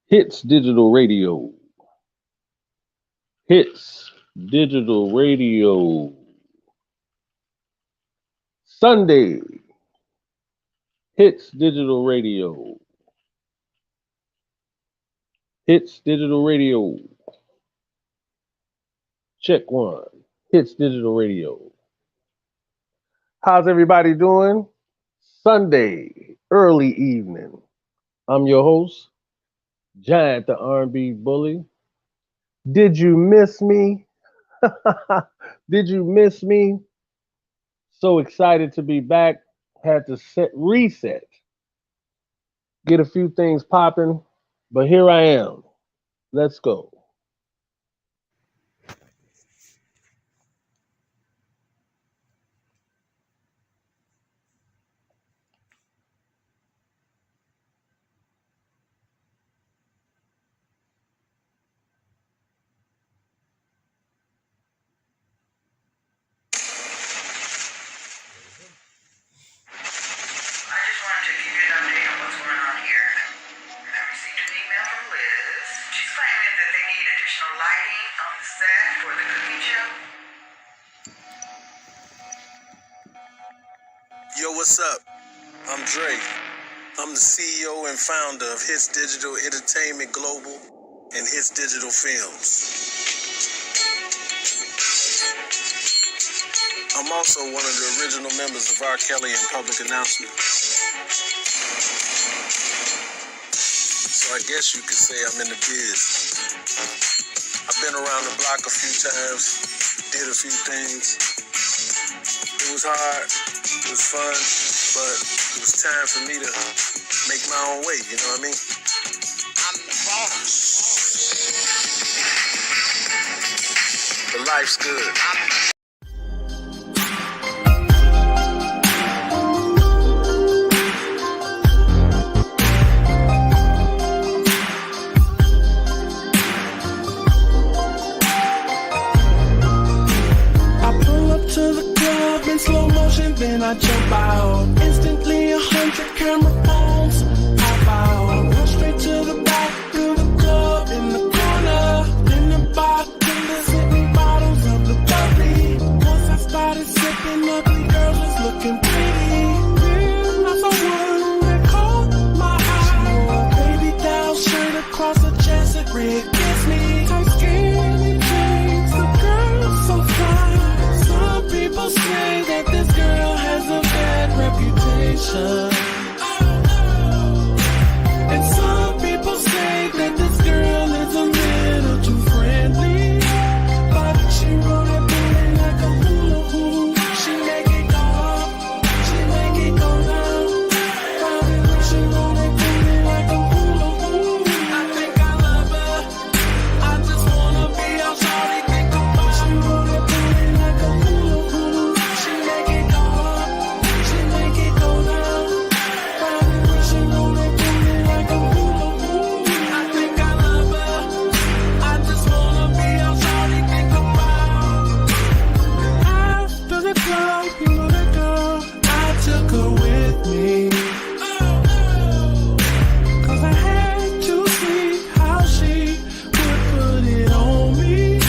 HITZ Digital Radio. HITZ Digital Radio. Sunday. HITZ Digital Radio. HITZ Digital Radio. Check one. HITZ Digital Radio. How's everybody doing? Sunday, early evening. I'm your host, Giant the R&B Bully. Did you miss me? Did you miss me? So excited to be back. Had to reset. Get a few things popping, but here I am. Let's go. Yo, what's up? I'm Trey. I'm the CEO and founder of HITZ Digital Entertainment Global and HITZ Digital Films. I'm also one of the original members of Rkelly and Public Announcement. So I guess you could say I'm in the biz. I've been around the block a few times, did a few things. It was hard, it was fun, but it was time for me to make my own way, you know what I mean? I'm the boss. But life's good. Slow motion, then I jump out. Instantly 100 camera phones pop out. I run straight to the back, through the club, in the corner. In the bartenders hit me bottles of the bubbly. Once I started sipping, ugly girls was looking pretty. Then I saw one that caught my eye. She wore a baby doll shirt across her chest, it red kiss me. Tight skinny jeans, the girl's so fine. Some people say that this girl has a bad reputation. And some people say that this girl is a little too friendly. But she roll that booty like a hula hoop. She make it go up, she make it go down. She roll that booty like a hula hoop. I think I love her, I just wanna be all shawty think about. She roll that booty like a hula hoop. She make it go up, she make it go down. She roll that booty like a hula hoop. I think I love her, I just wanna be all shawty think about. After the club, you know that girl, I took her with me. Cause I had to see how she would put it on me.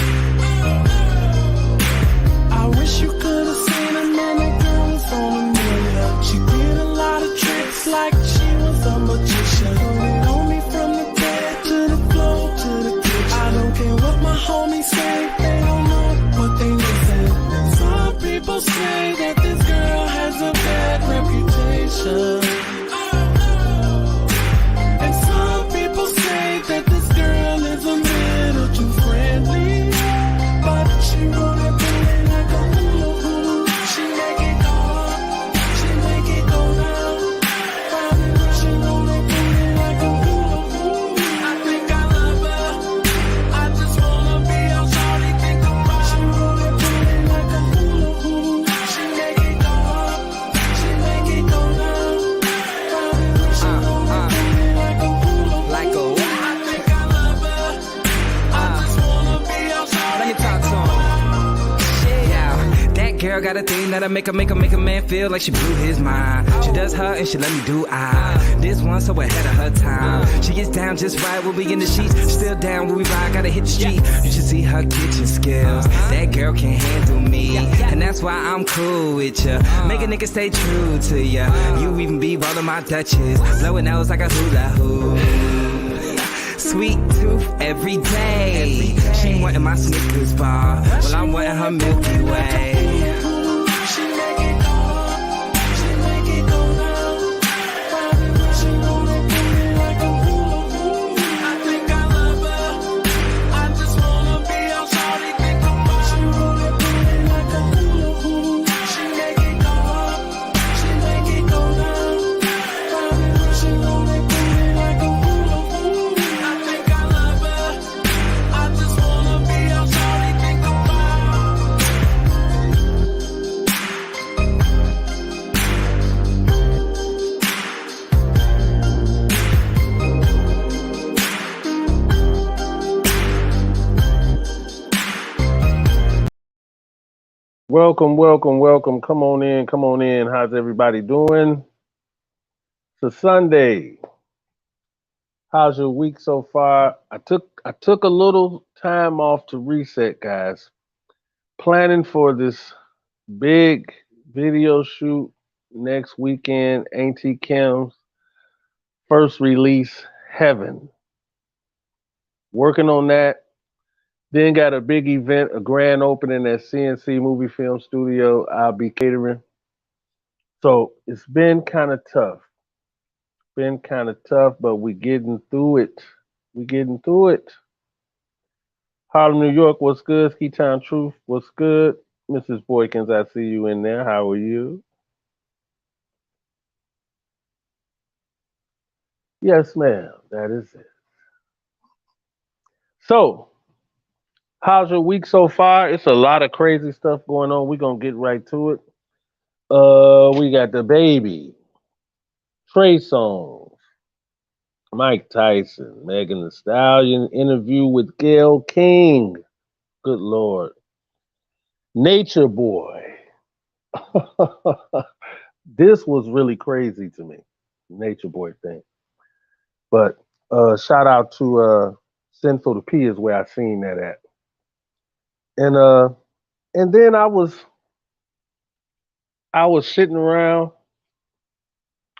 I wish you could have seen her, man, that girl was on a million. She did a lot of tricks like she was a magician. It on me from the bed to the floor to the kitchen. I don't care what my homies say, they don't know what they listen. Some people say that this girl has a bad reputation. And some people say that this girl is a little too friendly. But she roll that booty like a hula hoop. She make it go up, she make it go down. She roll that booty like a hula hoop. I think I love her, I just wanna be all shawty think about. She roll that booty like a hula hoop. She make it go up, she make it go down. She roll that booty like a hula hoop. Like a what? I think I love her, I just wanna be all shawty Let me think talk to about. him. Yeah, that girl got a thing that'll make a man feel like she blew his mind. She does her and she let me do I. This this one so ahead of her time. She gets down just right when we in the sheets. Still down when we ride, gotta hit the street. You should see her kitchen skills. That girl can handle me, and that's why I'm cool with ya. Make a nigga stay true to ya. You even be rolling my Dutches, blowing nose like a hula hoop. Sweet tooth every day. She wantin' my Snickers bar, well I'm wantin' her Milky Way. She make it go up, she make it go down. Private she wanna put it like a hula hoop. I think I love her, I just wanna be out shawty think about. She wanna put it like a hula hoop. She make it go up, she make it go down. Private she wanna put it like a hula hoop. I think I love her, I just wanna be out shawty think about. Welcome, welcome, welcome. Come on in, come on in. How's everybody doing? It's a Sunday. How's your week so far? I took a little time off to reset, guys. Planning for this big video shoot next weekend, AINTEE KIM's first release, Heaven. Working on that. Then got a big event, a grand opening at CNC Movie Film Studio. I'll be catering. So it's been kind of tough. But we're getting through it. Harlem, New York, what's good? Ski Town Truth, what's good? Mrs. Boykins, I see you in there. How are you? Yes, ma'am. That is it. So, how's your week so far? It's a lot of crazy stuff going on. We're going to get right to it. We got the baby, TreysongZ, Mike Tyson, Meagan the Stallion, interview with GAYLE King. Good Lord. Nature Boy. This was really crazy to me, Nature Boy thing. But shout out to Sinful to P is where I seen that at. And then I was sitting around,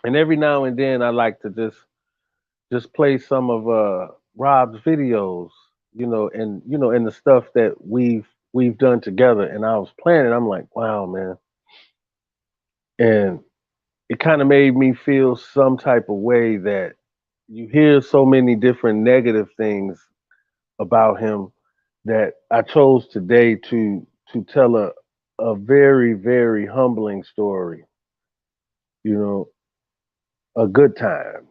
and every now and then I like to just play some of Rob's videos, and the stuff that we've done together. And I was playing it, I'm like, wow, man. And it kind of made me feel some type of way that you hear so many different negative things about him that I chose today to tell a very, very humbling story, a good time,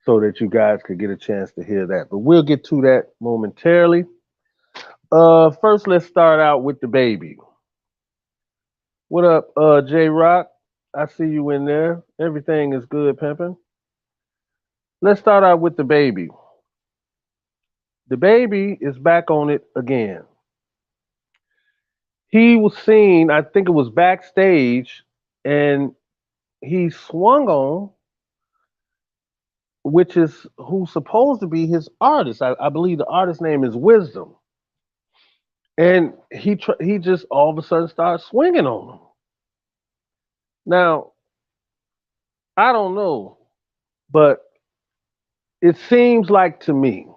so that you guys could get a chance to hear that. But we'll get to that momentarily. First, let's start out with the baby. What up, J Rock? I see you in there. Everything is good, pimpin'. Let's start out with the baby. The baby is back on it again. He was seen, I think it was backstage, and he swung on, which is who's supposed to be his artist. I believe the artist name is Wisdom. And he just all of a sudden started swinging on him. Now, I don't know, but it seems like to me,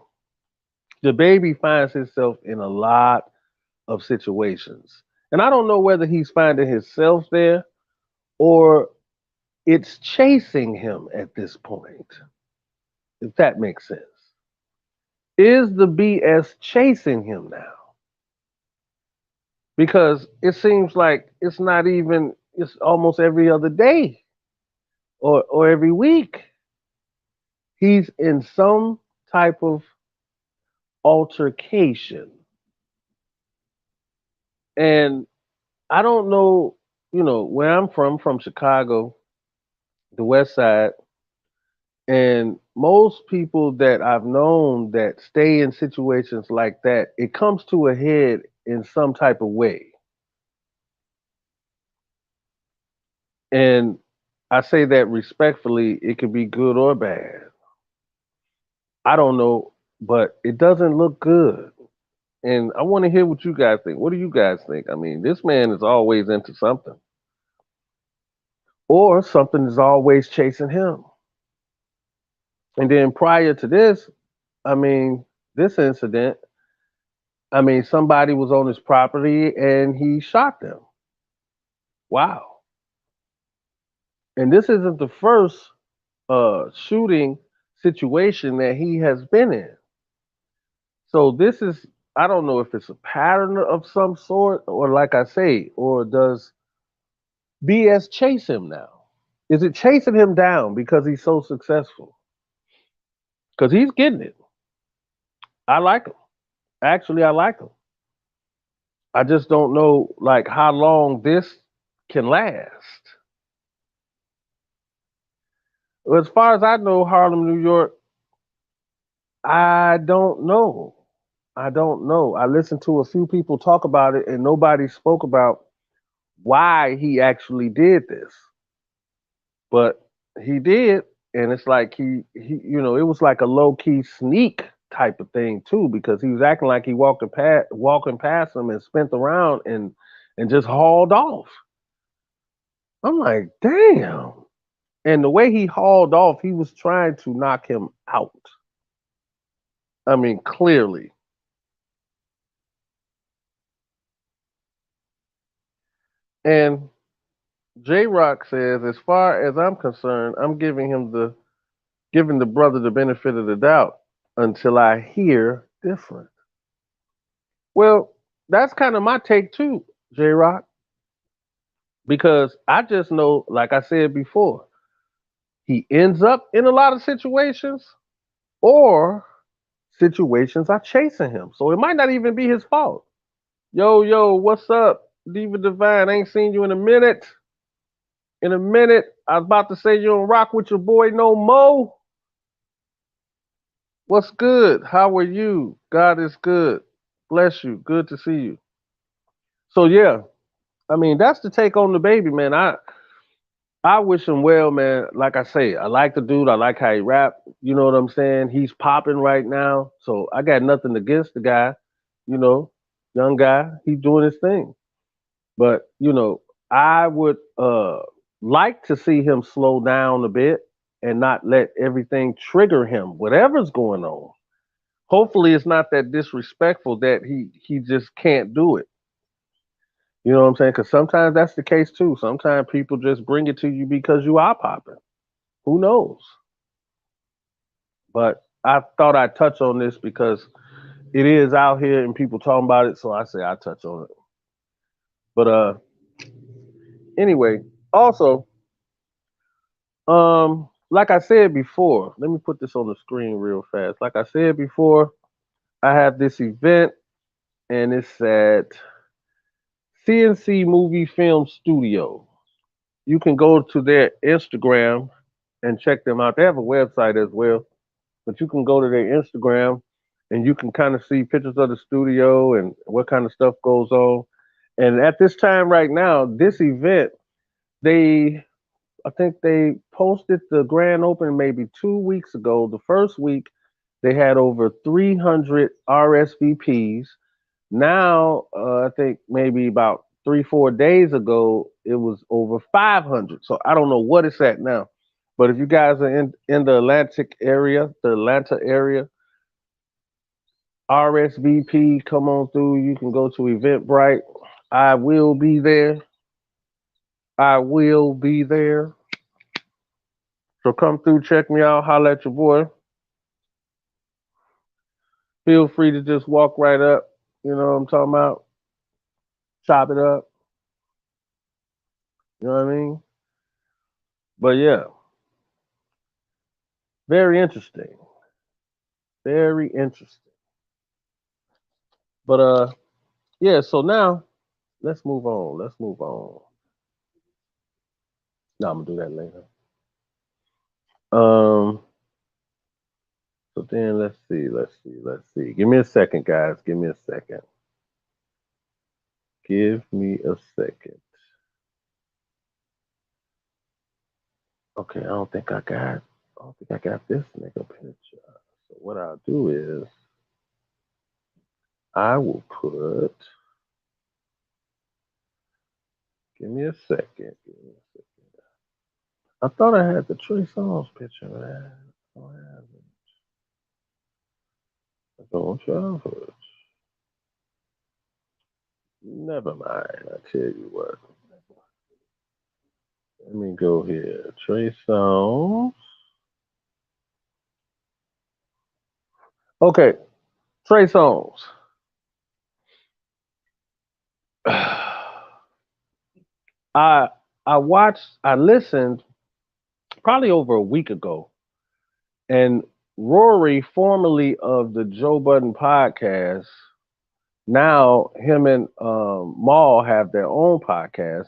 the baby finds himself in a lot of situations. And I don't know whether he's finding himself there or it's chasing him at this point, if that makes sense. Is the BS chasing him now? Because it seems like it's almost every other day or every week. He's in some type of altercation. And I don't know, where I'm from Chicago, the West Side, and most people that I've known that stay in situations like that, it comes to a head in some type of way. And I say that respectfully, it could be good or bad. I don't know, but it doesn't look good. And I want to hear what you guys think. What do you guys think? I mean, this man is always into something, or something is always chasing him. And then prior to this, I mean, this incident, I mean, somebody was on his property and he shot them. Wow. And this isn't the first shooting situation that he has been in. So this is, I don't know if it's a pattern of some sort, or like I say, or does BS chase him now? Is it chasing him down because he's so successful? Because he's getting it. I like him. Actually, I like him. I just don't know like how long this can last. As far as I know, Harlem, New York, I don't know. I don't know. I listened to a few people talk about it, and nobody spoke about why he actually did this. But he did, and it's like it was like a low key sneak type of thing too, because he was acting like he walking past him and spent around and just hauled off. I'm like, damn. And the way he hauled off, he was trying to knock him out. I mean, clearly. And J Rock says, as far as I'm concerned, I'm giving the brother the benefit of the doubt until I hear different. Well, that's kind of my take too, J Rock, because I just know, like I said before, he ends up in a lot of situations, or situations are chasing him. So it might not even be his fault. Yo, what's up? Diva Divine, ain't seen you in a minute. In a minute. I was about to say you don't rock with your boy no more. What's good? How are you? God is good. Bless you. Good to see you. So yeah, I mean that's the take on the baby, man. I wish him well, man. Like I say, I like the dude. I like how he rap. You know what I'm saying? He's popping right now. So I got nothing against the guy. You know, young guy. He's doing his thing. But I would like to see him slow down a bit and not let everything trigger him. Whatever's going on. Hopefully, it's not that disrespectful that he just can't do it. You know what I'm saying? Because sometimes that's the case too. Sometimes people just bring it to you because you are popping. Who knows? But I thought I'd touch on this because it is out here and people talking about it. So I say I touch on it. But anyway, also, like I said before, let me put this on the screen real fast. Like I said before, I have this event and it's at CNC Movie Film Studio. You can go to their Instagram and check them out. They have a website as well, but you can go to their Instagram and you can kind of see pictures of the studio and what kind of stuff goes on. And at this time right now, this event, I think they posted the grand opening maybe 2 weeks ago. The first week, they had over 300 RSVPs. Now, I think maybe about 3, 4 days ago, it was over 500. So I don't know what it's at now. But if you guys are in the Atlanta area, RSVP, come on through. You can go to Eventbrite. I will be there. I will be there. So come through, check me out, holla at your boy. Feel free to just walk right up. You know what I'm talking about? Chop it up. You know what I mean? But yeah, very interesting. Very interesting. But yeah, so now let's move on. Let's move on. No, I'm gonna do that later. So then let's see. Give me a second, guys. Give me a second. Give me a second. Okay, I don't think I got this nigga picture. So what I'll do is I will put. Give me a second. Give me a second. I thought I had the Trey Songz picture, man. I don't have it. I don't have it. Never mind. I tell you what. Let me go here. Trey Songz. Okay, Trey Songz. I I listened probably over a week ago, and Rory, formerly of the Joe Budden podcast, now him and Maul have their own podcast,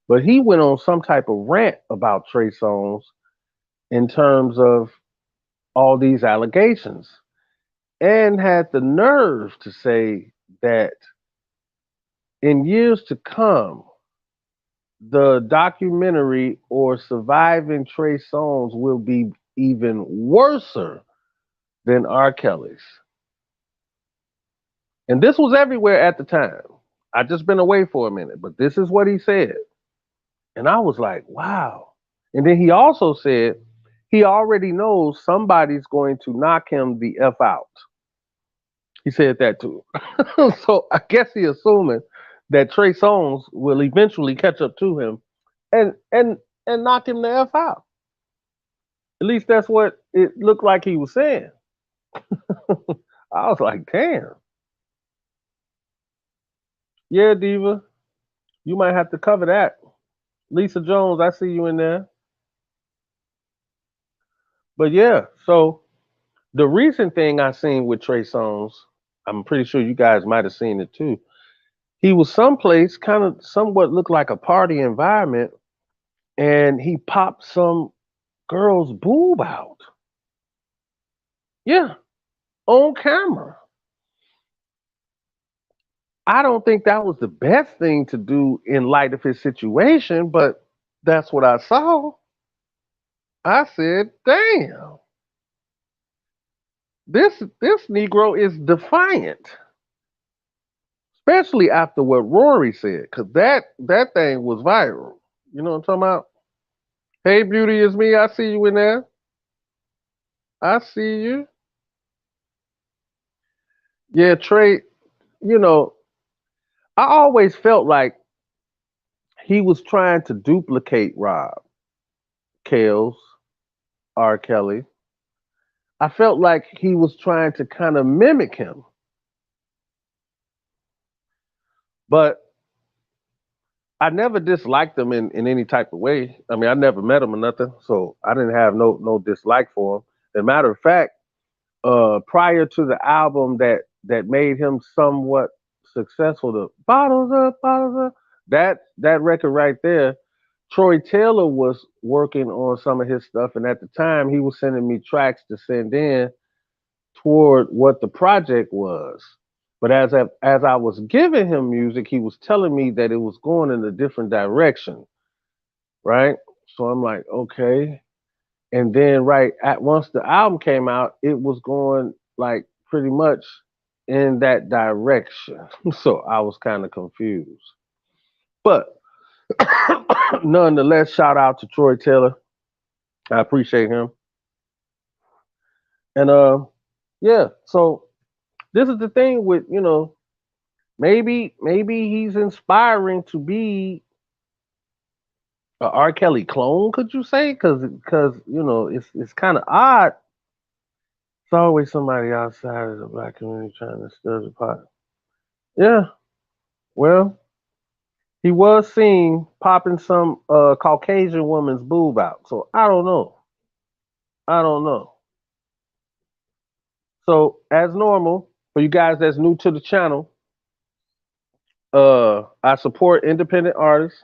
but he went on some type of rant about Trey Songz in terms of all these allegations, and had the nerve to say that in years to come, the documentary or surviving Trey Songz will be even worse than Rkelly's. And this was everywhere at the time. I just been away for a minute, but this is what he said. And I was like, wow. And then he also said he already knows somebody's going to knock him the F out. He said that too. So I guess he assuming that Trey Songz will eventually catch up to him and knock him the F out. At least that's what it looked like he was saying. I was like, damn. Yeah, Diva, you might have to cover that. Lisa Jones, I see you in there. But yeah, so the recent thing I seen with Trey Songz, I'm pretty sure you guys might have seen it too. He was someplace kind of somewhat looked like a party environment, and he popped some girl's boob out. Yeah, on camera. I don't think that was the best thing to do in light of his situation, but that's what I saw. I said, damn, this Negro is defiant. Especially after what Rory said, because that thing was viral. You know what I'm talking about? Hey, beauty is me. I see you in there. I see you. Yeah, Trey, you know, I always felt like he was trying to duplicate Rob, Kales, Rkelly. I felt like he was trying to kind of mimic him. But I never disliked him in any type of way. I mean, I never met him or nothing, so I didn't have no dislike for him. As a matter of fact, prior to the album that made him somewhat successful, the bottles up, that record right there, Troy Taylor was working on some of his stuff, and at the time he was sending me tracks to send in toward what the project was. But as I was giving him music, he was telling me that it was going in a different direction, right? So I'm like, okay. And then right at once the album came out, it was going like pretty much in that direction. So I was kind of confused. But nonetheless, shout out to Troy Taylor. I appreciate him. And yeah, so this is the thing with, maybe he's inspiring to be a R. Kelly clone, could you say? Because it's kind of odd. It's always somebody outside of the black community trying to stir the pot. Yeah, well, he was seen popping some Caucasian woman's boob out. So I don't know. So as normal, for you guys that's new to the channel, I support independent artists.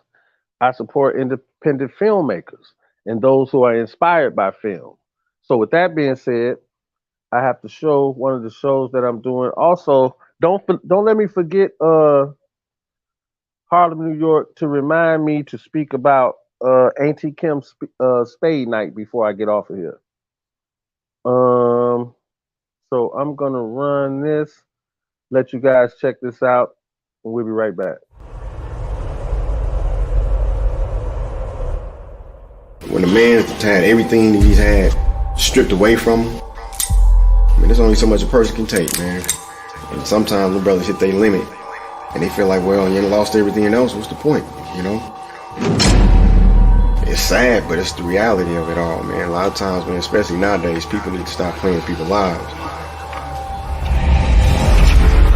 I support independent filmmakers and those who are inspired by film. So with that being said, I have to show one of the shows that I'm doing. Also, don't let me forget Harlem, New York, to remind me to speak about AINTEE Kim spade night before I get off of here. So I'm gonna run this, let you guys check this out, and we'll be right back. When a man's had everything that he's had stripped away from him, I mean, there's only so much a person can take, man. And sometimes the brothers hit their limit, and they feel like, well, you lost everything else. What's the point, you know? It's sad, but it's the reality of it all, man. A lot of times, man, especially nowadays, people need to stop playing with people's lives.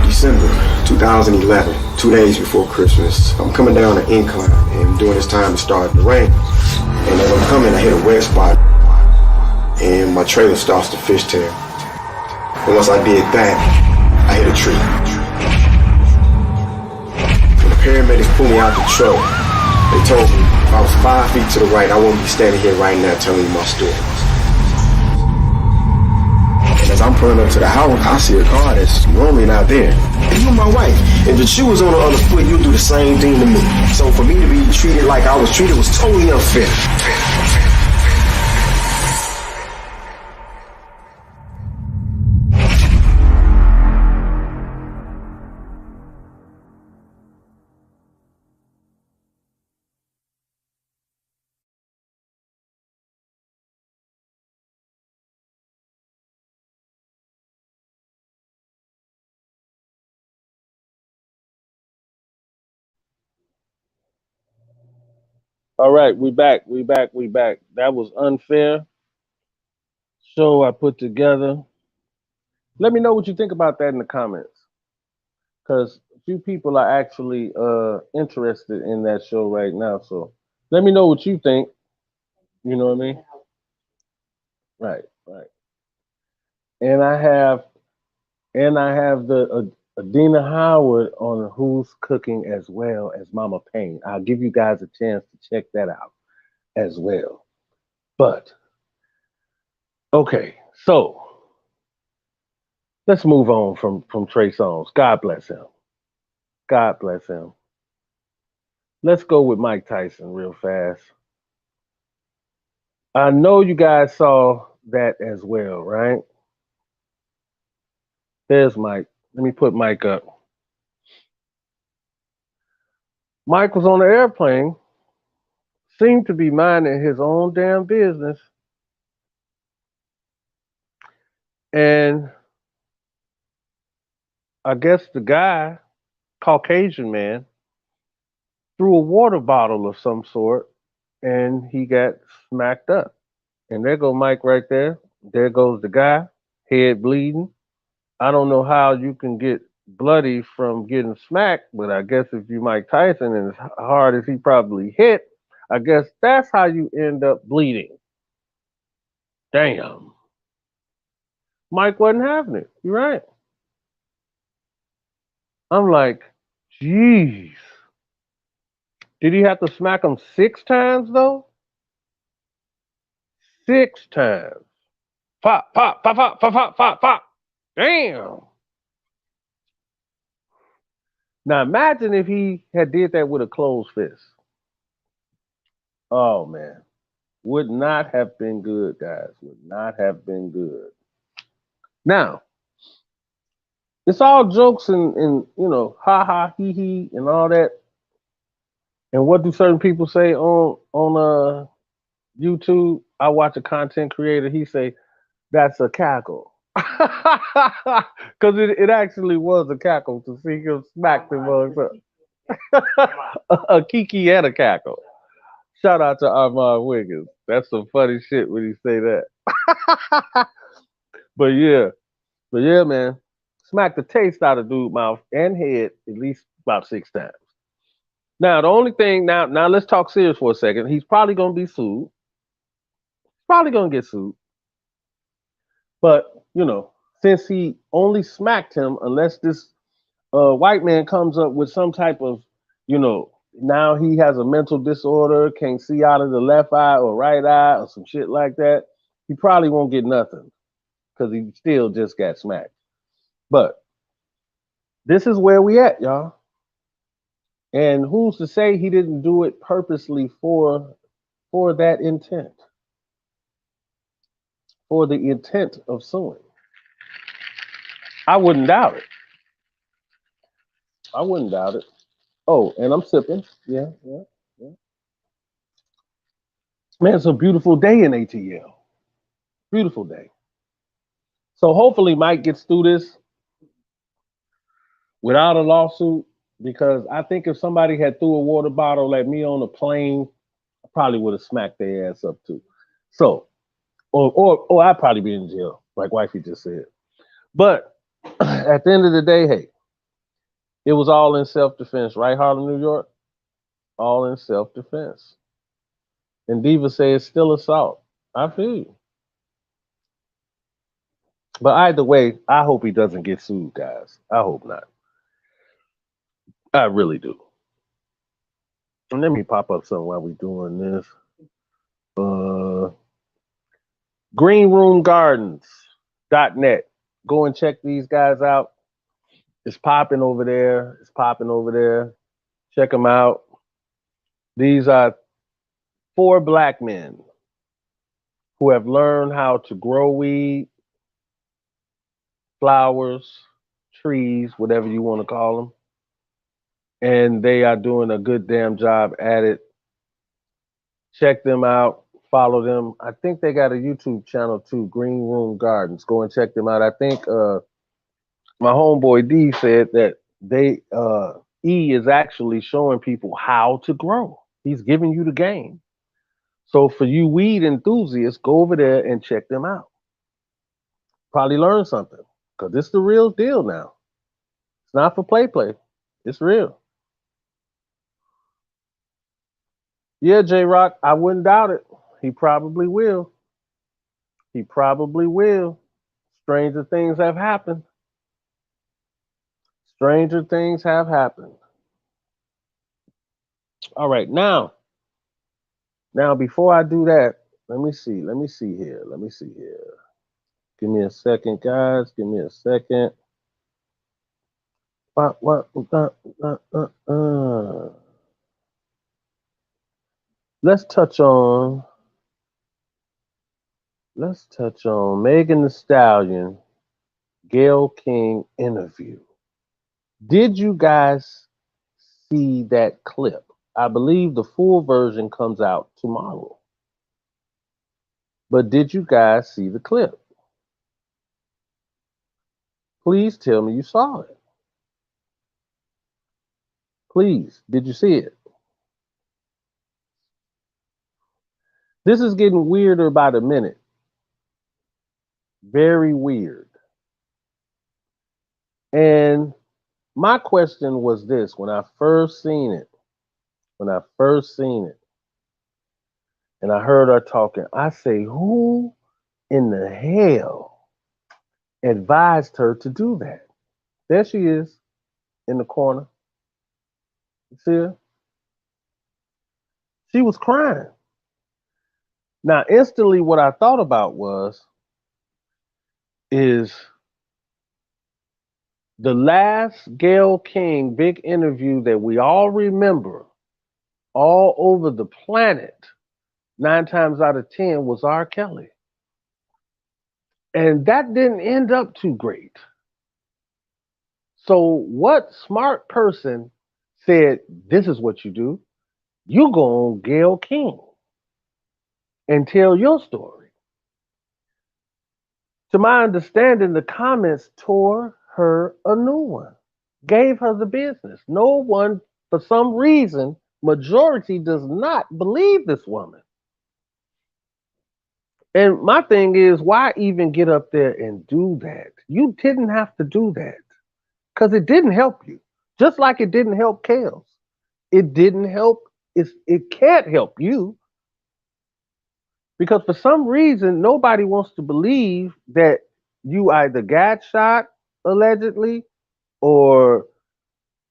December 2011, 2 days before Christmas, I'm coming down the incline, and during this time it started to rain. And as I'm coming, I hit a wet spot, and my trailer starts to fishtail. And once I did that, I hit a tree. When the paramedics pulled me out the truck, they told me if I was 5 feet to the right, I wouldn't be standing here right now telling you my story. And as I'm pulling up to the house, I see a car that's normally not there. And you my wife. If the shoe was on the other foot, you'd do the same thing to me. So for me to be treated like I was treated was totally unfair. All right, we back. That was unfair. Show I put together. Let me know what you think about that in the comments, because a few people are actually interested in that show right now. So let me know what you think. You know what I mean? Right. And I have the Adina Howard on Who's Cooking as well as Mama Payne. I'll give you guys a chance to check that out as well. But okay, so let's move on from Trey Songz. God bless him. God bless him. Let's go with Mike Tyson real fast. I know you guys saw that as well, right? There's Mike. Let me put Mike up. Mike was on the airplane, seemed to be minding his own damn business. And I guess the guy, Caucasian man, threw a water bottle of some sort, and he got smacked up. And there goes Mike right there. There goes the guy, head bleeding. I don't know how you can get bloody from getting smacked, but I guess if you Mike Tyson and as hard as he probably hit, I guess that's how you end up bleeding. Damn. Mike wasn't having it. You're right. I'm like, geez. Did he have to smack him 6 times though? 6 times. Pop, pop, pop, pop, pop, pop, pop, pop. Damn. Now imagine if he had did that with a closed fist. Oh man. Would not have been good, guys. Would not have been good. Now, it's all jokes and you know, ha ha, he he, and all that. And what do certain people say on YouTube? I watch a content creator. He say that's a cackle, because it actually was a cackle to see him smack the motherfucker. A kiki and a cackle. Shout out to Armand Wiggins. That's some funny shit when he say that. But yeah, man. Smack the taste out of dude's mouth and head at least about 6 times. Now, the only thing, now let's talk serious for a second. He's probably going to be sued. Probably going to get sued. But, you know, since he only smacked him, unless this white man comes up with some type of, you know, now he has a mental disorder, can't see out of the left eye or right eye or some shit like that, he probably won't get nothing because he still just got smacked. But this is where we at, y'all. And who's to say he didn't do it purposely for for that intent, for the intent of suing. I wouldn't doubt it. I wouldn't doubt it. Oh, and I'm sipping. Yeah, yeah, yeah. Man, it's a beautiful day in ATL. Beautiful day. So hopefully Mike gets through this without a lawsuit, because I think if somebody had threw a water bottle at me on a plane, I probably would have smacked their ass up too. So, or I'd probably be in jail, like wifey just said. But at the end of the day, hey, it was all in self-defense, right, Harlem, New York? All in self-defense. And Diva says still assault. I feel you. But either way, I hope he doesn't get sued, guys. I hope not. I really do. And let me pop up something while we're doing this. Greenroomgardens.net. Go and check these guys out. It's popping over there. It's popping over there. Check them out. These are 4 black men who have learned how to grow weed, flowers, trees, whatever you want to call them. And they are doing a good damn job at it. Check them out. Follow them. I think they got a YouTube channel too, Green Room Gardens. Go and check them out. I think my homeboy D said that they E is actually showing people how to grow. He's giving you the game. So for you weed enthusiasts, go over there and check them out. Probably learn something, because it's the real deal now. It's not for play. It's real. Yeah, J-Rock, I wouldn't doubt it. He probably will. He probably will. Stranger things have happened. Stranger things have happened. All right, now before I do that, let me see here. Give me a second, guys. Give me a second. Let's touch on Meagan Thee Stallion, Gayle King interview. Did you guys see that clip? I believe the full version comes out tomorrow. But did you guys see the clip? Please tell me you saw it. Please, did you see it? This is getting weirder by the minute. Very weird. And my question was this when I first seen it, and I heard her talking, I say, who in the hell advised her to do that? There she is in the corner. You see her? She was crying. Now, instantly what I thought about is the last Gayle King big interview that we all remember all over the planet, 9 times out of 10 was Rkelly. And that didn't end up too great. So what smart person said, this is what you do? You go on Gayle King and tell your story. To my understanding, the comments tore her a new one, gave her the business. No one, for some reason, majority does not believe this woman. And my thing is, why even get up there and do that? You didn't have to do that, because it didn't help you. Just like it didn't help Kales. It didn't help. It can't help you. Because for some reason, nobody wants to believe that you either got shot, allegedly, or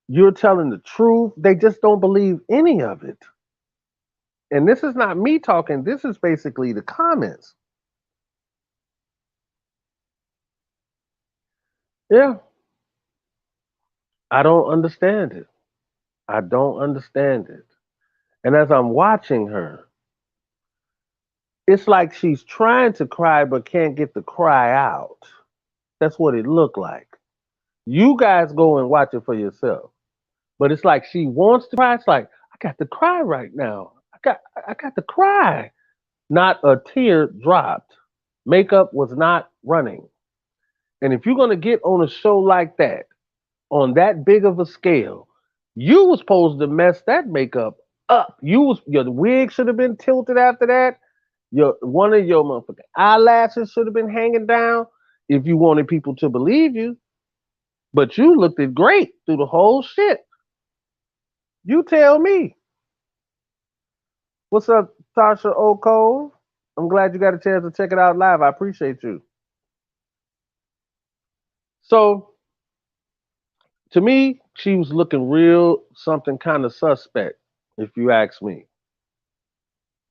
you're telling the truth. They just don't believe any of it. And this is not me talking. This is basically the comments. Yeah. I don't understand it. I don't understand it. And as I'm watching her, it's like she's trying to cry but can't get the cry out. That's what it looked like. You guys go and watch it for yourself. But it's like she wants to cry. It's like, I got to cry right now. I got to cry. Not a tear dropped. Makeup was not running. And if you're going to get on a show like that, on that big of a scale, you was supposed to mess that makeup up. Your wig should have been tilted after that. One of your motherfucking eyelashes should have been hanging down if you wanted people to believe you. But you looked it great through the whole shit. You tell me. What's up, Tasha O'Cole? I'm glad you got a chance to check it out live. I appreciate you. So, to me, she was looking real something kind of suspect, if you ask me.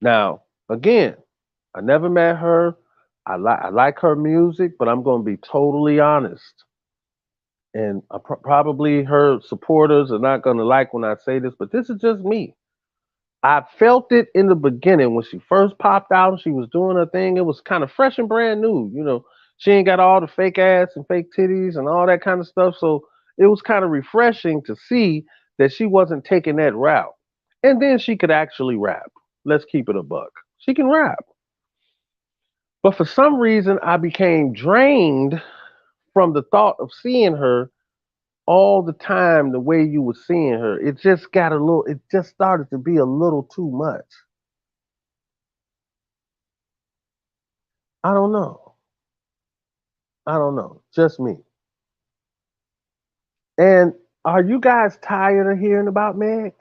Now, again, I never met her. I like her music, but I'm going to be totally honest. And probably her supporters are not going to like when I say this, but this is just me. I felt it in the beginning when she first popped out and she was doing her thing. It was kind of fresh and brand new. You know, she ain't got all the fake ass and fake titties and all that kind of stuff. So it was kind of refreshing to see that she wasn't taking that route. And then she could actually rap. Let's keep it a buck. She can rap. But for some reason, I became drained from the thought of seeing her all the time the way you were seeing her. It just started to be a little too much. I don't know. Just me. And are you guys tired of hearing about Meg?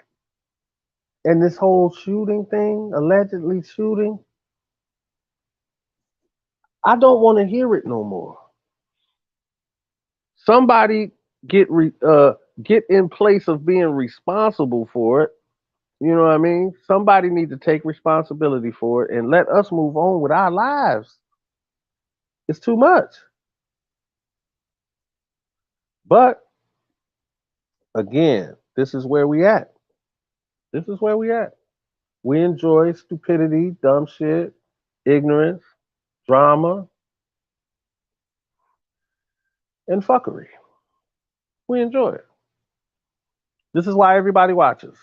And this whole shooting thing, allegedly shooting? I don't want to hear it no more. Somebody get in place of being responsible for it. You know what I mean? Somebody need to take responsibility for it and let us move on with our lives. It's too much. But again, this is where we at. We enjoy stupidity, dumb shit, ignorance, drama, and fuckery. We enjoy it. This is why everybody watches.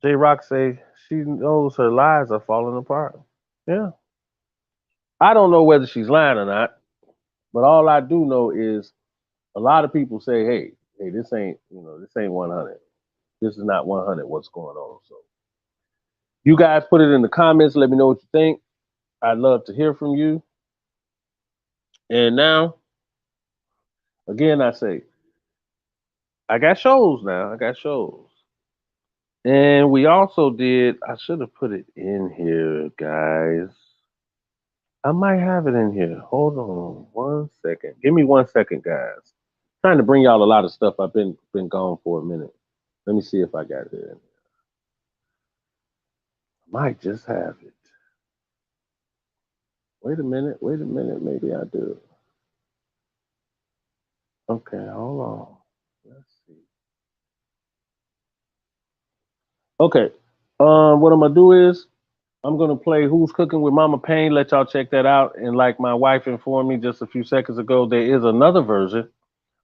J-Rock say she knows her lies are falling apart. Yeah. I don't know whether she's lying or not, but all I do know is a lot of people say, hey, this ain't 100. This is not 100 what's going on. So you guys put it in the comments. Let me know what you think. I'd love to hear from you. And now, again, I say, I got shows now. And we also did, I should have put it in here, guys. I might have it in here. Hold on 1 second. Give me 1 second, guys. I'm trying to bring y'all a lot of stuff. I've been gone for a minute. Let me see if I got it in here. I might just have it. Wait a minute. Maybe I do. Okay, hold on. Let's see. Okay. What I'm gonna do is I'm gonna play Who's Cooking with Mama Payne. Let y'all check that out. And like my wife informed me just a few seconds ago, there is another version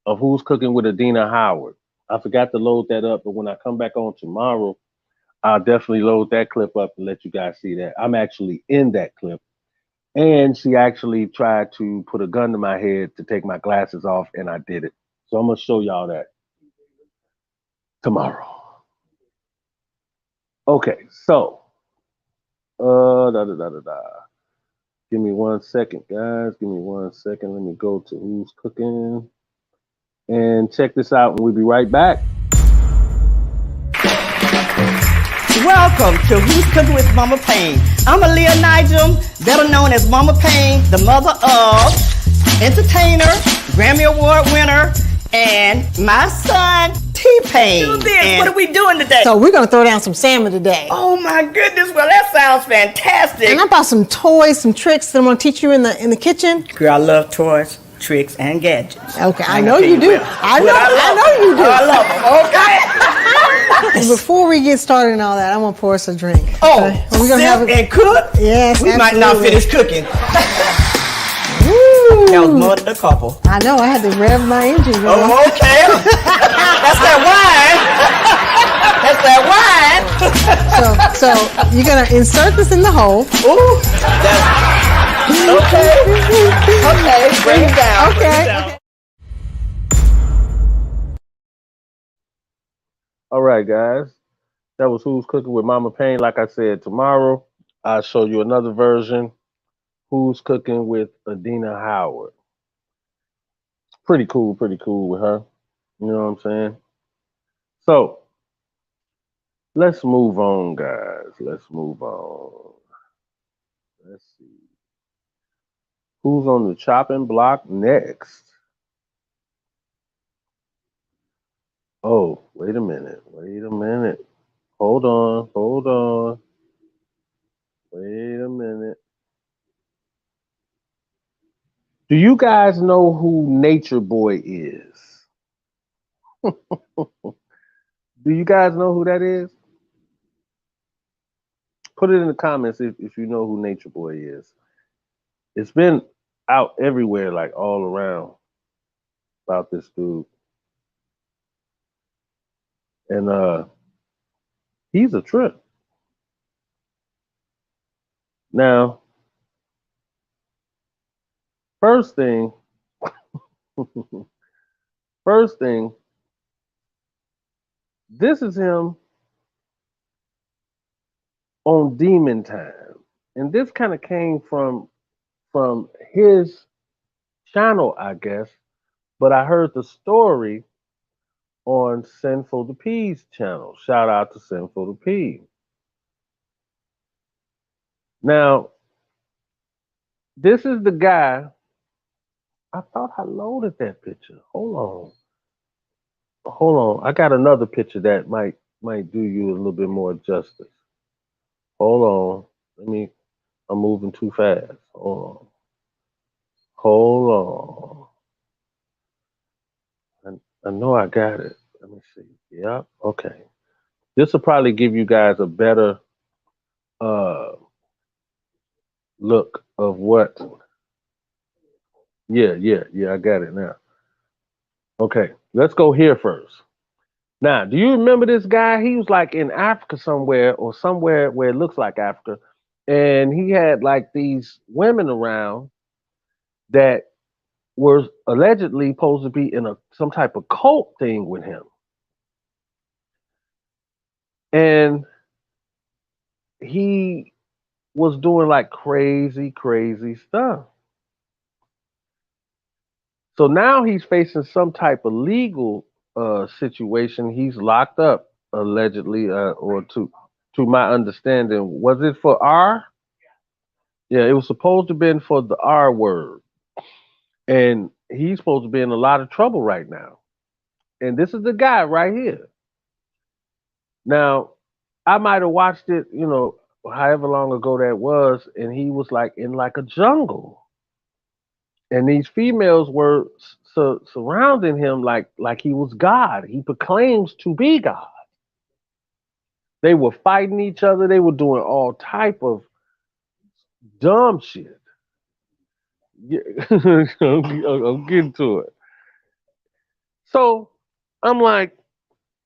of Who's Cooking with Adina Howard. I forgot to load that up, but when I come back on tomorrow, I'll definitely load that clip up and let you guys see that. I'm actually in that clip. And she actually tried to put a gun to my head to take my glasses off, and I did it. So I'm gonna show y'all that tomorrow. Okay, so give me 1 second, guys. Give me 1 second. Let me go to Who's Cooking and check this out, and we'll be right back. Welcome to Who's Cooking with Mama Payne. I'm Aaliyah Nigel, better known as Mama Payne, the mother of entertainer, Grammy Award winner, and my son, T-Pain. Do this. What are we doing today? So we're going to throw down some salmon today. Oh my goodness, well that sounds fantastic. And I bought some toys, some tricks that I'm going to teach you in the kitchen. Girl, I love toys, tricks, and gadgets. Okay, I know you do. I know you do. I love them, okay? Before we get started and all that, I'm gonna pour us a drink. Oh, okay? We're gonna have and cook? Yes, We might not absolutely. finish cooking. That was more than a couple. I know, I had to rev my engine. girl. Oh, okay. That's that wine. That's that wine. So you're gonna insert this in the hole. Ooh, okay. Okay, bring it down. Okay. All right, guys. That was Who's Cooking with Mama Payne. Like I said, tomorrow I'll show you another version. Who's Cooking with Adina Howard. Pretty cool with her. You know what I'm saying? So, let's move on, guys. Let's move on. Let's see. Who's on the chopping block next? Oh, wait a minute. Hold on. Wait a minute. Do you guys know who Nature Boy is? Do you guys know who that is? Put it in the comments if you know who Nature Boy is. It's been out everywhere, like all around, about this dude. And he's a trip. Now, first thing, this is him on Demon Time. And this kind of came from his channel, I guess. But I heard the story on Sinful the P's channel. Shout out to Sinful the P. Now, this is the guy. I thought I loaded that picture. Hold on. I got another picture that might do you a little bit more justice. Hold on. I'm moving too fast. Hold on. I know I got it. Let me see. Yep. Okay. This will probably give you guys a better look of what. Yeah, I got it now. Okay, let's go here first. Now, do you remember this guy? He was like in Africa somewhere, or somewhere where it looks like Africa, and he had like these women around that were allegedly supposed to be in some type of cult thing with him. And he was doing like crazy stuff. So now he's facing some type of legal situation. He's locked up allegedly, or to my understanding. Was it for R? Yeah, it was supposed to have been for the R word. And he's supposed to be in a lot of trouble right now. And this is the guy right here. Now, I might have watched it, however long ago that was, and he was like in like a jungle. And these females were surrounding him like he was God. He proclaims to be God. They were fighting each other. They were doing all type of dumb shit. Yeah. I'm getting to it. So I'm like,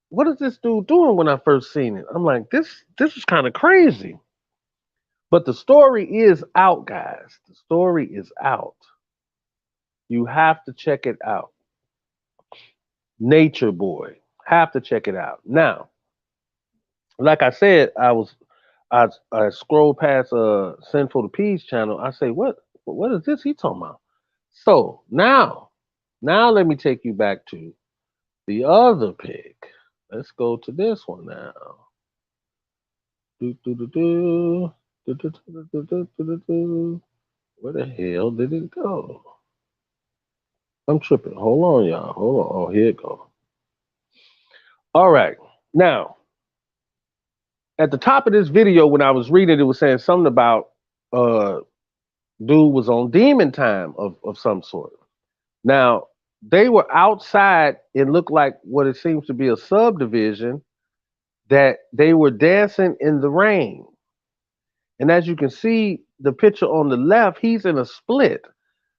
what is this dude doing when I first seen it? I'm like, this is kind of crazy. But the story is out, guys. The story is out. You have to check it out. Nature Boy. Have to check it out. Now, like I said, I scrolled past Sinful the P's channel. I say, what is this he talking about? So now let me take you back to the other pic. Let's go to this one now. Where the hell did it go? I'm tripping. Hold on, y'all. Hold on. Oh, here it goes. All right. Now, at the top of this video, when I was reading, it was saying something about dude was on demon time of some sort. Now, they were outside. It looked like what it seems to be a subdivision, that they were dancing in the rain. And as you can see, the picture on the left, he's in a split.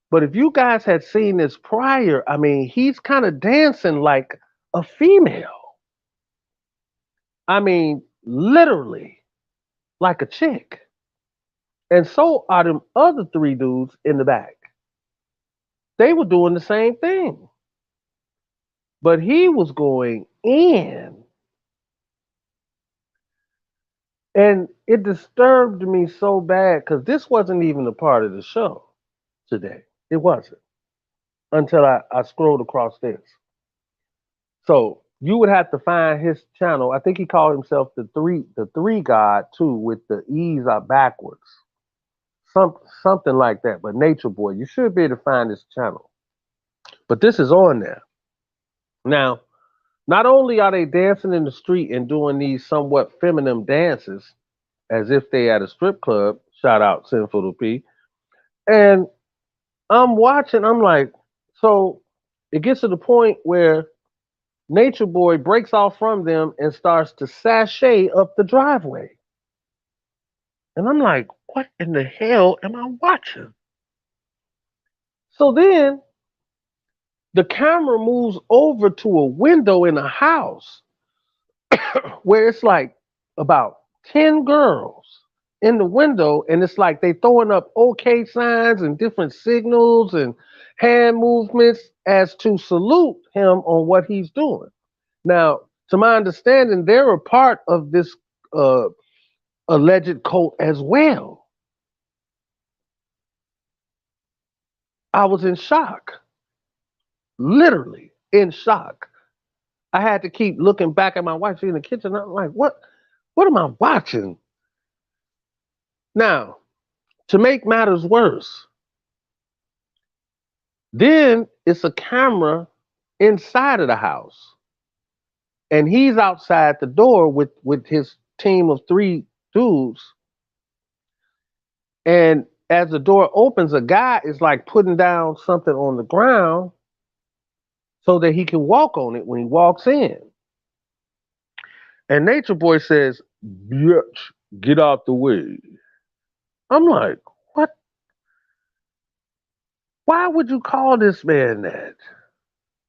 But if you guys had seen this prior, I mean, he's kind of dancing like a female. I mean, literally like a chick. And so are them other three dudes in the back. They were doing the same thing. But he was going in. And it disturbed me so bad because this wasn't even a part of the show today. It wasn't until I scrolled across this. So you would have to find his channel. I think he called himself the three God too, with the E's are backwards. Something like that. But Nature Boy, you should be able to find his channel. But this is on there. Now, not only are they dancing in the street and doing these somewhat feminine dances, as if they at a strip club, shout out Sinful to P, and I'm watching, I'm like, so it gets to the point where Nature Boy breaks off from them and starts to sashay up the driveway. And I'm like, what in the hell am I watching? So then the camera moves over to a window in a house where it's like about 10 girls in the window, and it's like they throwing up okay signs and different signals and hand movements as to salute him on what he's doing. Now, to my understanding, they're a part of this alleged cult as well. I was in shock, literally in shock. I had to keep looking back at my wife in the kitchen. I'm like, what am I watching? Now, to make matters worse, then it's a camera inside of the house. And he's outside the door with his team of three dudes. And as the door opens, a guy is like putting down something on the ground so that he can walk on it when he walks in. And Nature Boy says, "Bitch, get out the way." I'm like, what? Why would you call this man that?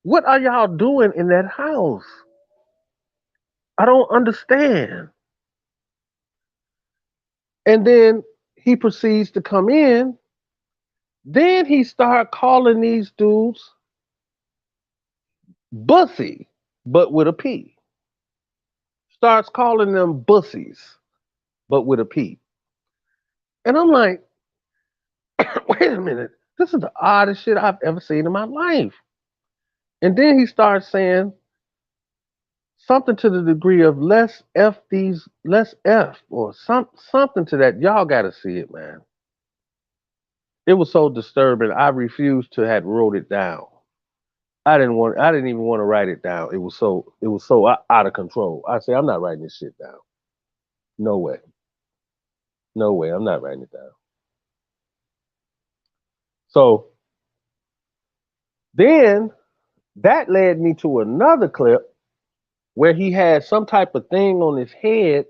What are y'all doing in that house? I don't understand. And then he proceeds to come in. Then he started calling these dudes bussy, but with a P. Starts calling them bussies, but with a P. And I'm like, wait a minute. This is the oddest shit I've ever seen in my life. And then he starts saying something to the degree of let's F or something to that. Y'all gotta see it, man. It was so disturbing. I refused to have wrote it down. I didn't even want to write it down. It was so out of control. I say, I'm not writing this shit down. No way. No way. I'm not writing it down. So then that led me to another clip where he had some type of thing on his head,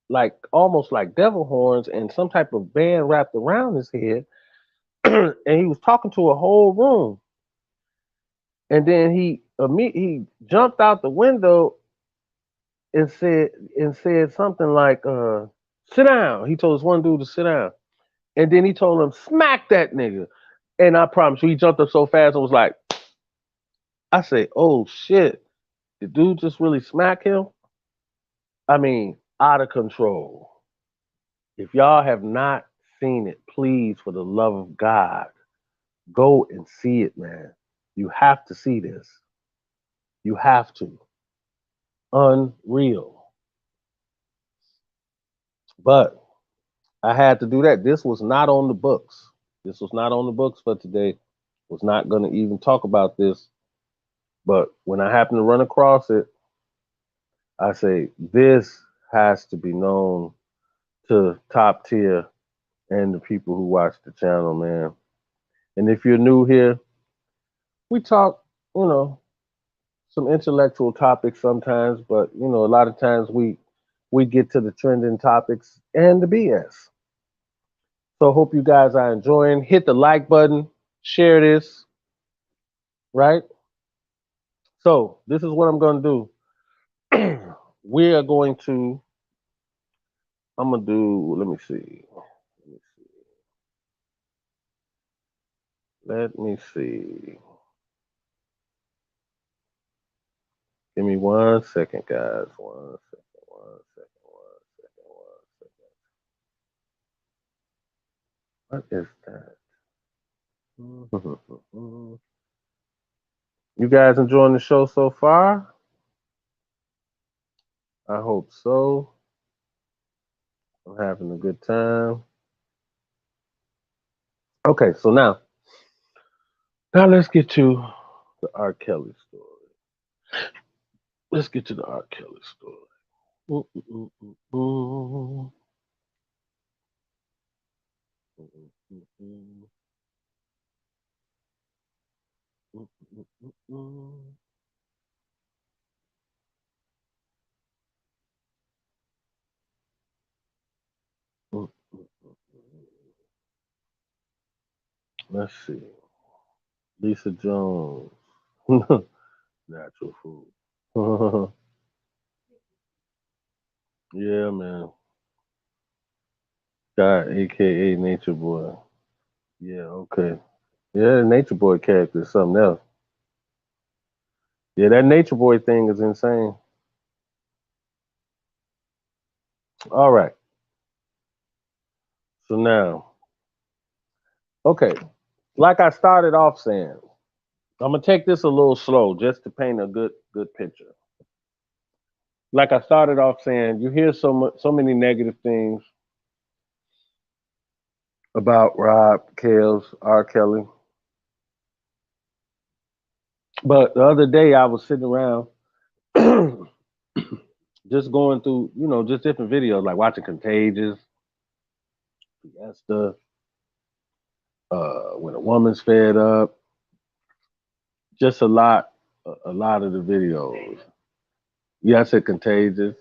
like almost like devil horns, and some type of band wrapped around his head. And he was talking to a whole room. And then he jumped out the window and said something like, sit down. He told this one dude to sit down. And then he told him, smack that nigga. And I promise you, he jumped up so fast and was like, I say, oh shit. Did dude just really smack him? I mean, out of control. If y'all have not seen it, please, for the love of God, go and see it, man. You have to see this. You have to. Unreal. But I had to do that. This was not on the books. This was not on the books for today. Was not going to even talk about this. But when I happened to run across it, I say, this has to be known to top tier and the people who watch the channel, man. And if you're new here, we talk, some intellectual topics sometimes, but you know, a lot of times we get to the trending topics and the BS. So hope you guys are enjoying. Hit the like button, share this, right? So this is what I'm gonna do. We are going to. I'm gonna do. Let me see. Let me see. Give me 1 second, guys. 1 second. 1 second. 1 second. 1 second. What is that? You guys enjoying the show so far? I hope so. I'm having a good time. Okay, so now let's get to the R. Kelly story. Let's get to the R. Kelly story. Mm, mm, mm, mm, mm. Mm, mm, mm, mm, mm, mm, mm. Mm, mm, mm, mm. Let's see. Lisa Jones. Natural food. Yeah, man. God, aka Nature Boy. Yeah, okay. Yeah, Nature Boy character is something else. Yeah, that Nature Boy thing is insane. All right. So now, okay, like I started off saying, I'm gonna take this a little slow just to paint a good picture. Like I started off saying, you hear so many negative things about Rob, Kales, R. Kelly. But the other day I was sitting around just going through, you know, just different videos, like watching Contagious, Fiesta, When a Woman's Fed Up, just a lot of the videos. Yeah, I said Contagious.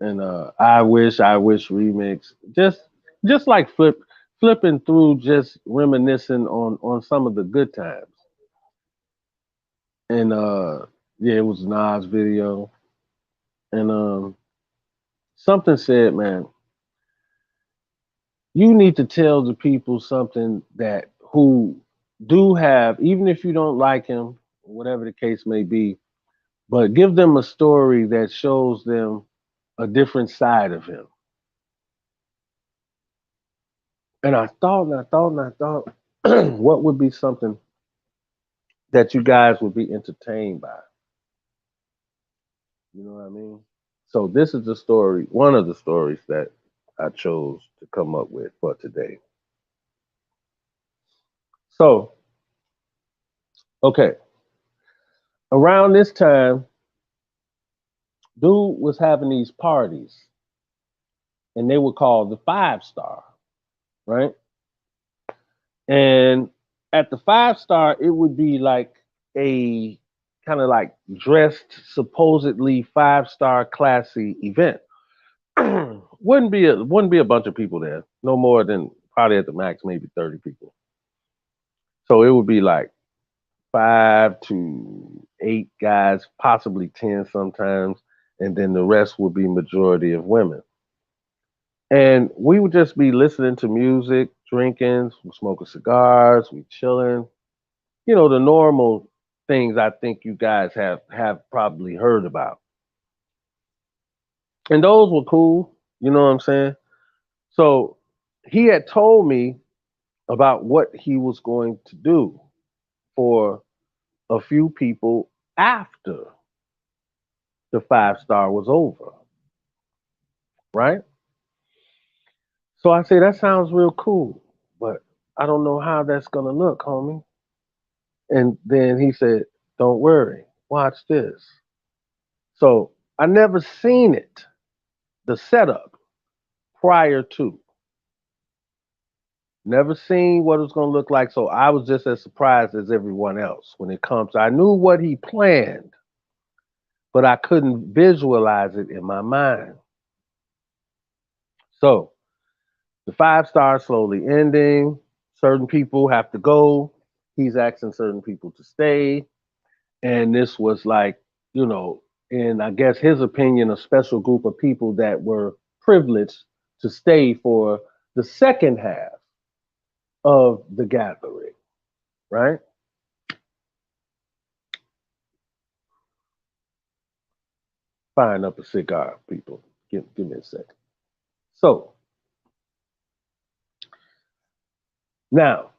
And I wish remix. Just like flipping through, just reminiscing on some of the good times. And yeah, it was Nas video. And something said, man, you need to tell the people something that who do have, even if you don't like him, whatever the case may be, but give them a story that shows them a different side of him. And I thought, what would be something that you guys would be entertained by? You know what I mean? So this is the story, one of the stories that I chose to come up with for today. So, okay, around this time, dude was having these parties, and they were called the 5-star, right? And at the 5-star, it would be like a kind of like dressed, supposedly 5-star classy event. wouldn't be a bunch of people there, no more than probably at the max maybe 30 people. So it would be like 5 to 8 guys, possibly 10 sometimes, and then the rest would be majority of women. And we would just be listening to music, drinking, smoking cigars, we chilling. You know, the normal things I think you guys have probably heard about. And those were cool, you know what I'm saying? So he had told me about what he was going to do for a few people after the 5-star was over, right? So I say, that sounds real cool, but I don't know how that's gonna look, homie. And then he said, don't worry, watch this. So I never seen it, the setup prior to. Never seen what it was going to look like, so I was just as surprised as everyone else when it comes. I knew what he planned, but I couldn't visualize it in my mind. So the 5 stars slowly ending. Certain people have to go. He's asking certain people to stay. And this was like, you know, in I guess his opinion, a special group of people that were privileged to stay for the second half of the gathering, right? Firing up a cigar, people. Give me a second. So now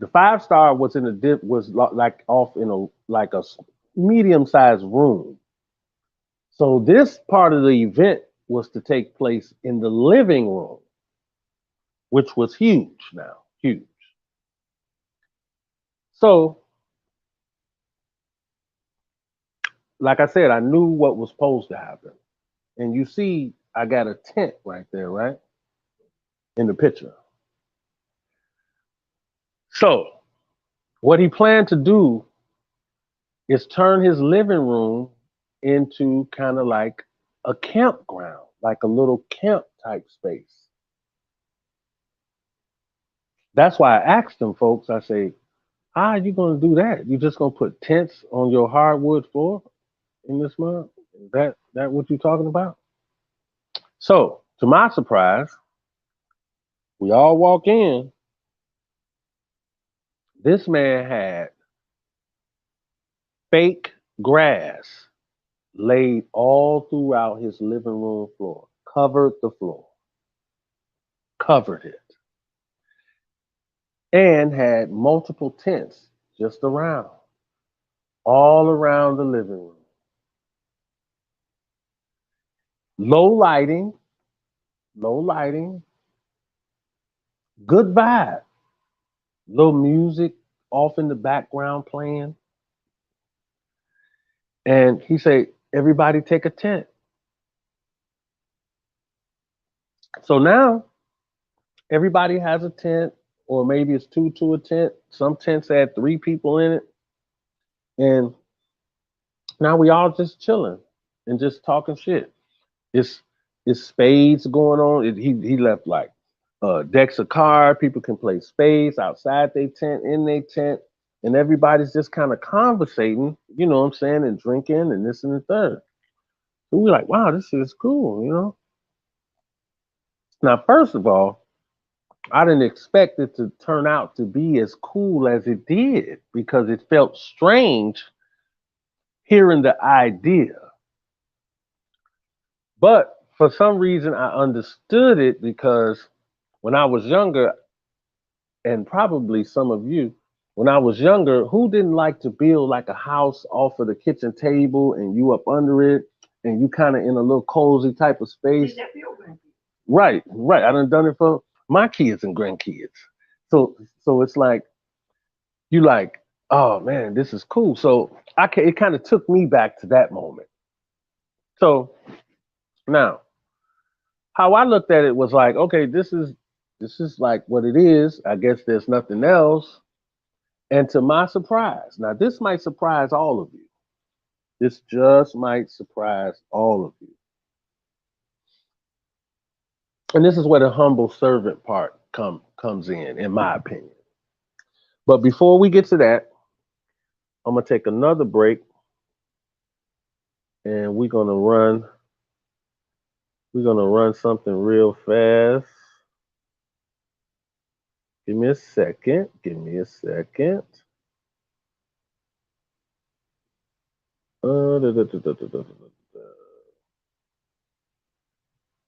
the 5 star was in a was like off in a like a medium-sized room. So this part of the event was to take place in the living room, which was huge now, huge. So, like I said, I knew what was supposed to happen. And you see, I got a tent right there, right? In the picture. So, what he planned to do is turn his living room into kind of like a campground, like a little camp type space. That's why I asked them folks, I say, how are you going to do that? You just going to put tents on your hardwood floor in this month? Is that what you're talking about? So, to my surprise, we all walk in. This man had fake grass laid all throughout his living room floor, covered the floor, covered it, and had multiple tents just around, all around the living room. Low lighting, good vibe. Little music off in the background playing. And he said, everybody take a tent. So now everybody has a tent, or maybe it's 2 to a tent. Some tents had 3 people in it. And now we all just chilling and just talking shit. It's spades going on. He left like decks of cards. People can play spades outside their tent, in their tent, and everybody's just kind of conversating, you know what I'm saying, and drinking and this and the third. So we're like, wow, this is cool, you know. Now, first of all, I didn't expect it to turn out to be as cool as it did, because it felt strange hearing the idea. But for some reason, I understood it, because when I was younger, and probably some of you, when I was younger, who didn't like to build like a house off of the kitchen table and you up under it and you kind of in a little cozy type of space? Right. I done it for my kids and grandkids. So it's like, you like, oh man, this is cool. So it kind of took me back to that moment. So now, how I looked at it was like, okay, this is like what it is. I guess there's nothing else. And to my surprise, now this might surprise all of you. This just might surprise all of you. And this is where the humble servant part comes in my opinion. But before we get to that, I'm gonna take another break, and we're gonna run something real fast. Give me a second.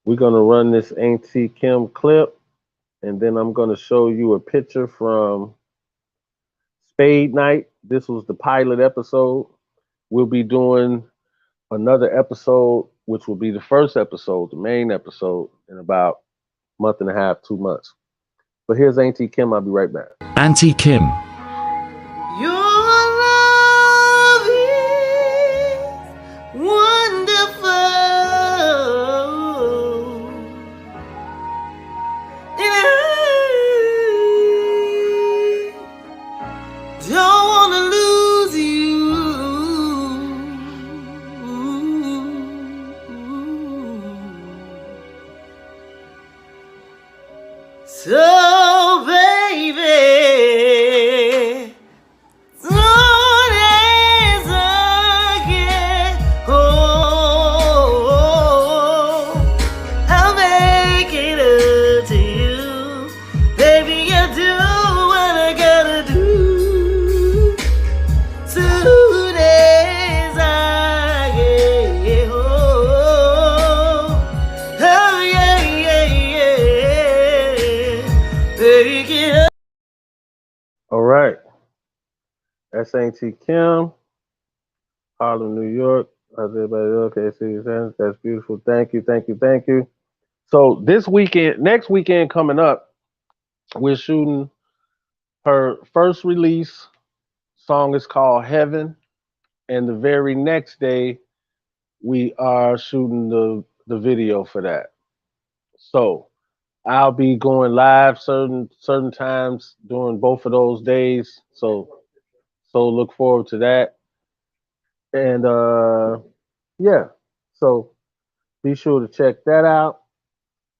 We're gonna run this AINTEE KIM clip, and then I'm gonna show you a picture from Spade Night. This was the pilot episode. We'll be doing another episode, which will be the first episode, the main episode, in about a month and a half, 2 months. But here's AINTEE KIM. I'll be right back. AINTEE KIM. Your love is wonderful, and Take it. All right. That's AINTEE KIM, Harlem, New York. How's everybody doing? Okay, see you soon. That's beautiful. Thank you, thank you, thank you. So this weekend, next weekend coming up, we're shooting her first release. Song is called Heaven. And the very next day, we are shooting the video for that. So I'll be going live certain times during both of those days. So look forward to that. And yeah. So be sure to check that out.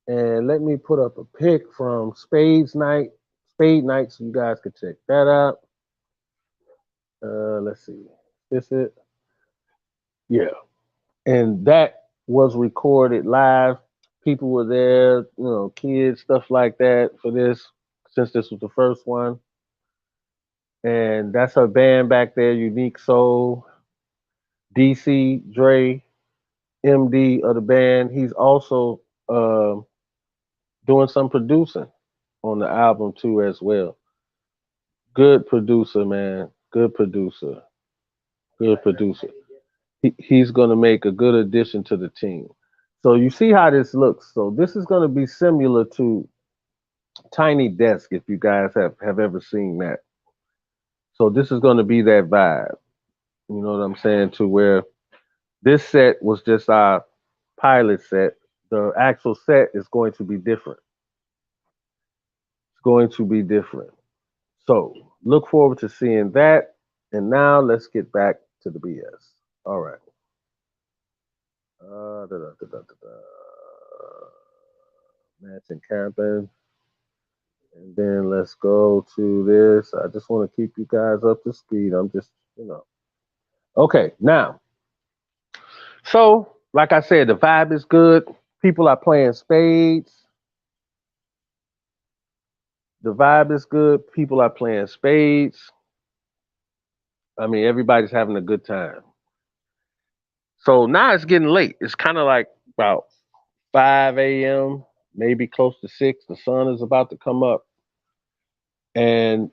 And let me put up a pic from Spade Night, so you guys can check that out. Let's see. Is this it? Yeah. And that was recorded live. People were there, you know, kids, stuff like that for this, since this was the first one. And that's her band back there, Unique Soul. DC, Dre, MD of the band. He's also doing some producing on the album too as well. Good producer, man. Good producer. Good producer. He's going to make a good addition to the team. So you see how this looks. So this is going to be similar to Tiny Desk, if you guys have ever seen that. So this is going to be that vibe. You know what I'm saying? To where this set was just our pilot set. The actual set is going to be different. It's going to be different. So look forward to seeing that. And now let's get back to the BS. All right. Mansion camping. And then let's go to this. I just want to keep you guys up to speed. I'm just, you know. Okay, now. So, like I said, the vibe is good. People are playing spades. The vibe is good. People are playing spades. I mean, everybody's having a good time. So now it's getting late. It's kind of like about 5 a.m., maybe close to 6. The sun is about to come up. And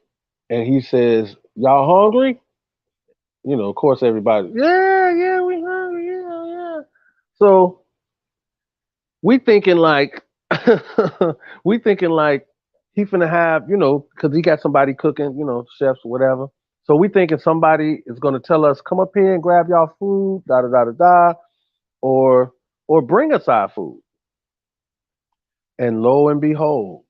he says, y'all hungry? You know, of course, everybody, yeah, we hungry, yeah. So we thinking like, he finna have, you know, because he got somebody cooking, you know, chefs or whatever. So we thinking somebody is gonna tell us, come up here and grab y'all food, or bring us our food. And lo and behold,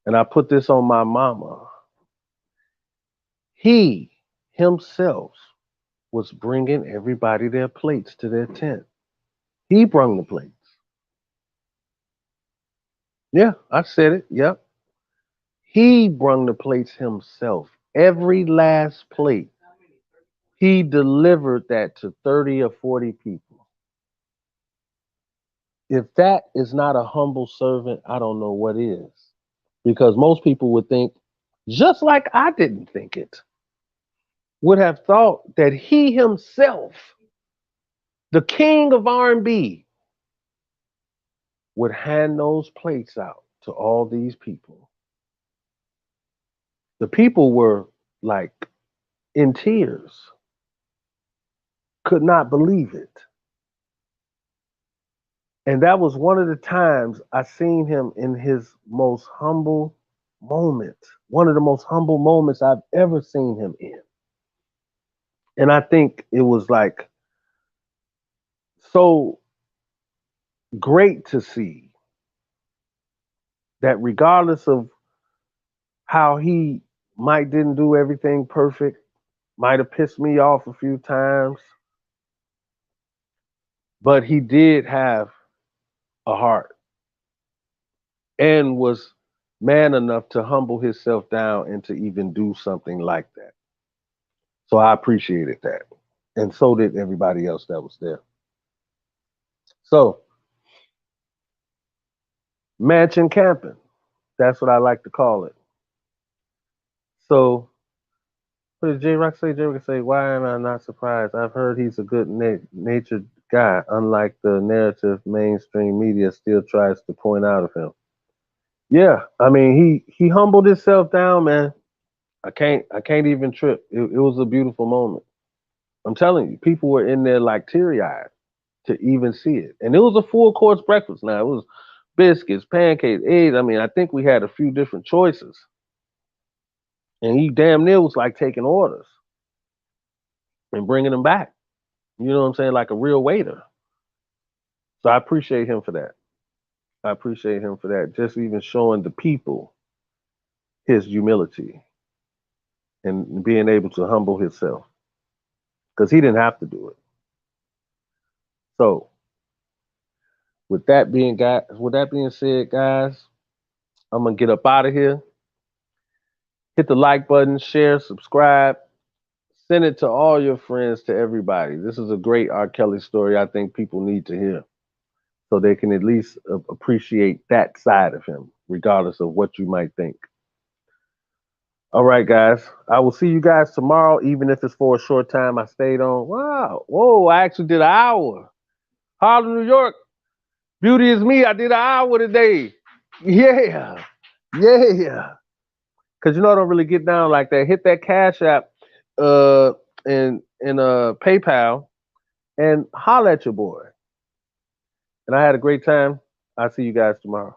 and I put this on my mama, he himself was bringing everybody their plates to their tent. He brung the plates. Yeah, I said it. Yep. He brung the plates himself. Every last plate. He delivered that to 30 or 40 people. If that is not a humble servant, I don't know what is. Because most people would think, just like I didn't think it, would have thought that he himself, the king of R&B, would hand those plates out to all these people. The people were like in tears, could not believe it. And that was one of the times I seen him in his most humble moment, one of the most humble moments I've ever seen him in. And I think it was like so great to see that regardless of how he might didn't do everything perfect, might have pissed me off a few times, but he did have a heart and was man enough to humble himself down and to even do something like that. So I appreciated that. And so did everybody else that was there. So, mansion camping. That's what I like to call it. So, what did J-Rock say? J-Rock say, why am I not surprised? I've heard he's a good natured guy, unlike the narrative mainstream media still tries to point out of him. yeah, I mean, he humbled himself down, man. I can't even trip. It was a beautiful moment. I'm telling you, people were in there like teary-eyed to even see it. And it was a full course breakfast. Now, it was biscuits, pancakes, eggs. I mean, I think we had a few different choices. And he damn near was like taking orders and bringing them back. You know what I'm saying? Like a real waiter. So I appreciate him for that. I appreciate him for that. Just even showing the people his humility and being able to humble himself. Because he didn't have to do it. So with that being said, guys, I'm gonna get up out of here. Hit the like button, share, subscribe, send it to all your friends, to everybody. This is a great R. Kelly story I think people need to hear, so they can at least appreciate that side of him, regardless of what you might think. All right, guys. I will see you guys tomorrow, even if it's for a short time. I stayed on. Wow. Whoa, I actually did an hour. Harlem, New York. Beauty is me. I did an hour today. Yeah. Yeah. Because you know I don't really get down like that. Hit that Cash App and PayPal and holler at your boy. And I had a great time. I'll see you guys tomorrow.